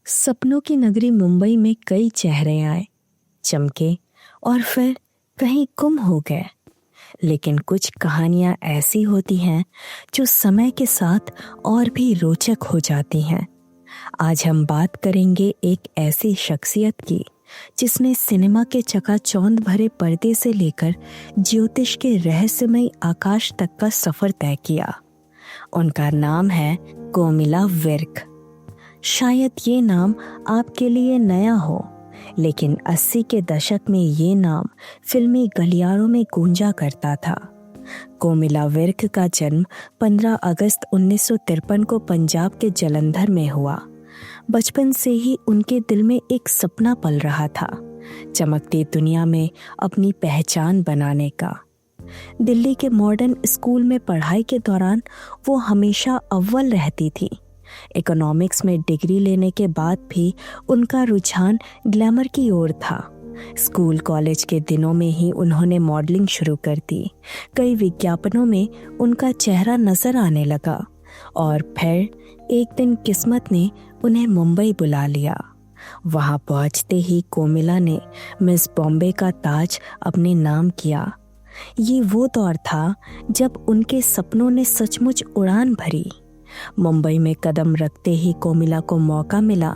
सपनों की नगरी मुंबई में कई चेहरे आए, चमके और फिर कहीं गुम हो गए। लेकिन कुछ कहानियां ऐसी होती हैं जो समय के साथ और भी रोचक हो जाती हैं। आज हम बात करेंगे एक ऐसी शख्सियत की जिसने सिनेमा के चकाचौंध भरे पर्दे से लेकर ज्योतिष के रहस्यमय आकाश तक का सफर तय किया। उनका नाम है कोमिला विर्क। शायद ये नाम आपके लिए नया हो, लेकिन 80 के दशक में ये नाम फिल्मी गलियारों में गूंजा करता था। कोमिला विर्क का जन्म 15 अगस्त 1953 को पंजाब के जलंधर में हुआ। बचपन से ही उनके दिल में एक सपना पल रहा था, चमकती दुनिया में अपनी पहचान बनाने का। दिल्ली के मॉडर्न स्कूल में पढ़ाई के दौरान वो हमेशा अव्वल रहती थी। इकोनॉमिक्स में डिग्री लेने के बाद भी उनका रुझान ग्लैमर की ओर था। स्कूल कॉलेज के दिनों में ही उन्होंने मॉडलिंग शुरू कर दी। कई विज्ञापनों में उनका चेहरा नजर आने लगा और फिर एक दिन किस्मत ने उन्हें मुंबई बुला लिया। वहां पहुंचते ही कोमिला ने मिस बॉम्बे का ताज अपने नाम किया। ये वो दौर था जब उनके सपनों ने सचमुच उड़ान भरी। मुंबई में कदम रखते ही कोमिला को मौका मिला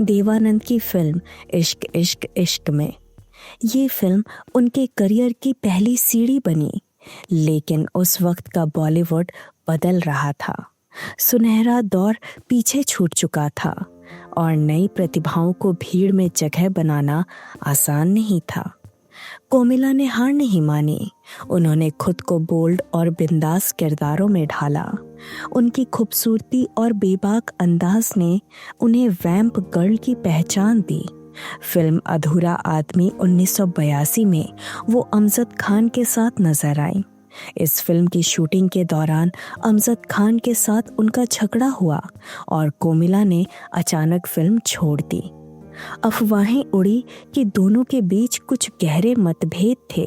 देवानंद की फिल्म इश्क इश्क इश्क में। ये फिल्म उनके करियर की पहली सीढ़ी बनी, लेकिन उस वक्त का बॉलीवुड बदल रहा था। सुनहरा दौर पीछे छूट चुका था और नई प्रतिभाओं को भीड़ में जगह बनाना आसान नहीं था। कोमिला ने हार नहीं मानी। उन्होंने खुद को बोल्ड और बिंदास किरदारों में ढाला। उनकी खूबसूरती और बेबाक अंदाज ने उन्हें वैम्प गर्ल की पहचान दी। फिल्म अधूरा आदमी 1982 में वो अमजद खान के साथ नजर आई। इस फिल्म की शूटिंग के दौरान अमजद खान के साथ उनका झगड़ा हुआ और कोमिला ने अचानक फिल्म छोड़ दी। अफवाहें उड़ी कि दोनों के बीच कुछ गहरे मतभेद थे,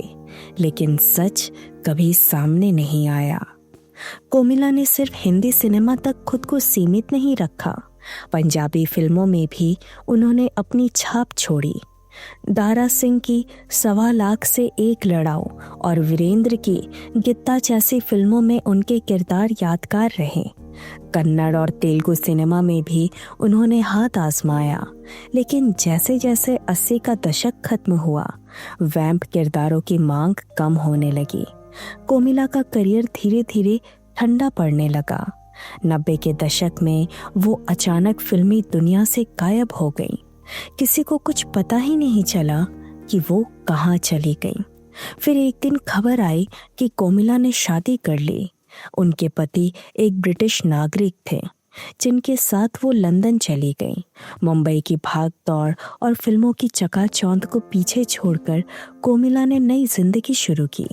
लेकिन सच कभी सामने नहीं आया। कोमिला ने सिर्फ हिंदी सिनेमा तक खुद को सीमित नहीं रखा, पंजाबी फिल्मों में भी उन्होंने अपनी छाप छोड़ी। दारा सिंह की 1.25 लाख से एक लड़ाओ और वीरेंद्र की गित्ता जैसी फिल्मों में उनके किरदार यादगार रहे। कन्नड़ और तेलुगु सिनेमा में भी उन्होंने हाथ आजमाया, लेकिन जैसे जैसे 80 का दशक खत्म हुआ, वैम्प किरदारों की मांग कम होने लगी। कोमिला का करियर धीरे धीरे ठंडा पड़ने लगा। 90 के दशक में वो अचानक फिल्मी दुनिया से गायब हो गई। किसी को कुछ पता ही नहीं चला कि वो कहाँ चली गई। फिर एक दिन खबर आई कि कोमिला ने शादी कर ली। उनके पति एक ब्रिटिश नागरिक थे, जिनके साथ वो लंदन चली गई। मुंबई की भाग दौड़ और फिल्मों की चकाचौंध को पीछे छोड़कर कोमिला ने नई जिंदगी शुरू की।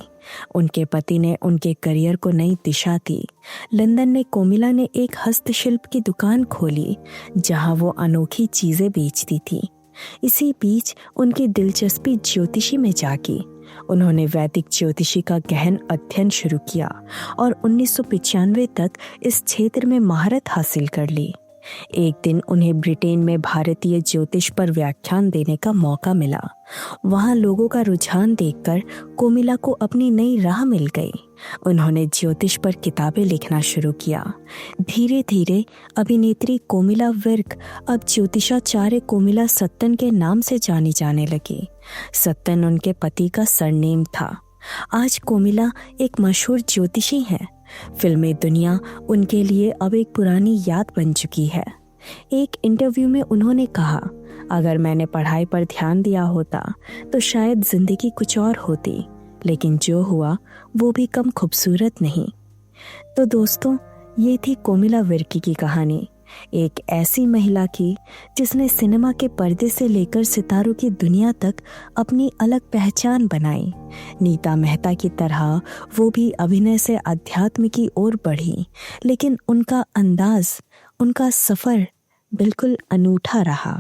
उनके पति ने उनके करियर को नई दिशा दी। लंदन में कोमिला ने एक हस्तशिल्प की दुकान खोली, जहां वो अनोखी चीजें बेचती थी। इसी बीच उनकी दिलचस्पी ज्योतिषी में जागी। उन्होंने वैदिक ज्योतिषी का गहन अध्ययन शुरू किया और 1995 तक इस क्षेत्र में महारत हासिल कर ली। एक दिन उन्हें ब्रिटेन में भारतीय ज्योतिष पर व्याख्यान देने का मौका मिला। वहां लोगों का रुझान देखकर कोमिला को अपनी नई राह मिल गई। उन्होंने ज्योतिष पर किताबें लिखना शुरू किया। धीरे धीरे अभिनेत्री कोमिला विर्क अब ज्योतिषाचार्य कोमिला सत्तन के नाम से जानी जाने लगी। सत्तन उनके पति का सरनेम था। आज कोमिला एक मशहूर ज्योतिषी हैं। फिल्मी दुनिया उनके लिए अब एक पुरानी याद बन चुकी है। एक इंटरव्यू में उन्होंने कहा, अगर मैंने पढ़ाई पर ध्यान दिया होता तो शायद जिंदगी कुछ और होती, लेकिन जो हुआ वो भी कम खूबसूरत नहीं। तो दोस्तों, ये थी कोमिला विर्क की कहानी, एक ऐसी महिला की जिसने सिनेमा के पर्दे से लेकर सितारों की दुनिया तक अपनी अलग पहचान बनाई। नीता मेहता की तरह वो भी अभिनय से अध्यात्म की ओर बढ़ी, लेकिन उनका अंदाज, उनका सफर बिल्कुल अनूठा रहा।